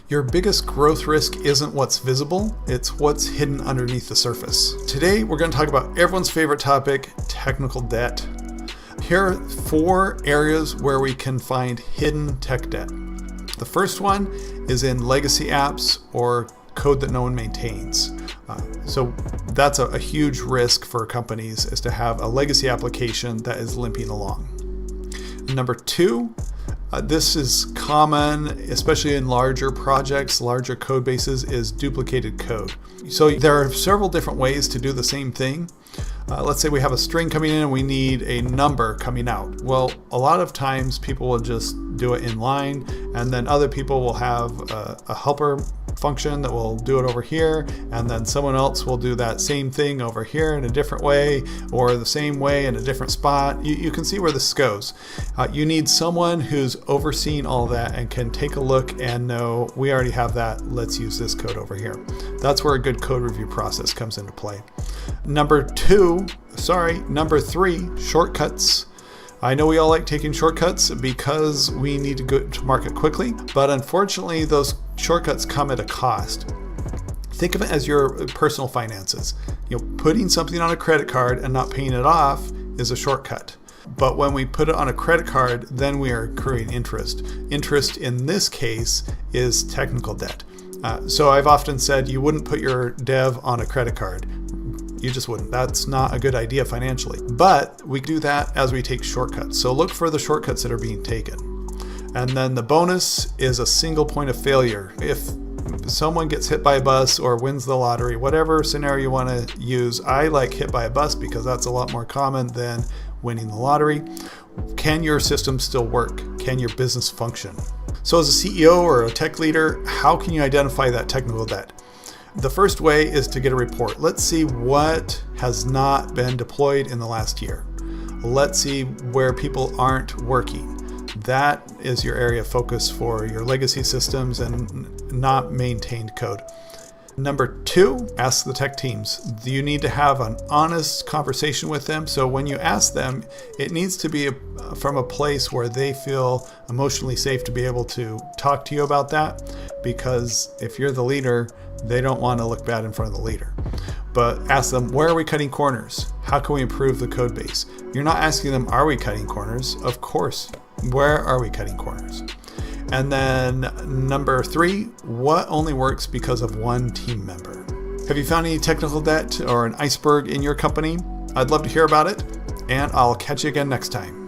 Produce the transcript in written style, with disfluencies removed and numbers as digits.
Your biggest growth risk isn't what's visible, it's what's hidden underneath the surface. Today, we're going to talk about everyone's favorite topic, technical debt. Here are 4 areas where we can find hidden tech debt. The first one is in legacy apps or code that no one maintains. So that's a huge risk for companies, is to have a legacy application that is limping along. Number 2, this is common, especially in larger projects, larger code bases, is duplicated code. So there are several different ways to do the same thing. Let's say we have a string coming in and we need a number coming out. Well, a lot of times people will just do it in line, and then other people will have a helper function that will do it over here, and then someone else will do that same thing over here in a different way, or the same way in a different spot. You can see where this goes. You need someone who's overseeing all that and can take a look and know, we already have that, let's use this code over here. That's where a good code review process comes into play. Number 3, shortcuts. I know we all like taking shortcuts because we need to go to market quickly, but unfortunately those shortcuts come at a cost. Think of it as your personal finances. Putting something on a credit card and not paying it off is a shortcut. But when we put it on a credit card, then we are accruing interest. Interest in this case is technical debt. So I've often said you wouldn't put your dev on a credit card. You just wouldn't. That's not a good idea financially. But we do that as we take shortcuts. So look for the shortcuts that are being taken. And then the bonus is a single point of failure. If someone gets hit by a bus or wins the lottery, whatever scenario you want to use, I like hit by a bus because that's a lot more common than winning the lottery. Can your system still work? Can your business function? So as a CEO or a tech leader, how can you identify that technical debt? The first way is to get a report. Let's see what has not been deployed in the last year. Let's see where people aren't working. That is your area of focus for your legacy systems and not maintained code. Number 2, ask the tech teams. You need to have an honest conversation with them. So when you ask them, it needs to be from a place where they feel emotionally safe to be able to talk to you about that. Because if you're the leader, they don't want to look bad in front of the leader. But ask them, where are we cutting corners? How can we improve the code base? You're not asking them, are we cutting corners? Of course. Where are we cutting corners? And then number 3, what only works because of one team member? Have you found any technical debt or an iceberg in your company? I'd love to hear about it, and I'll catch you again next time.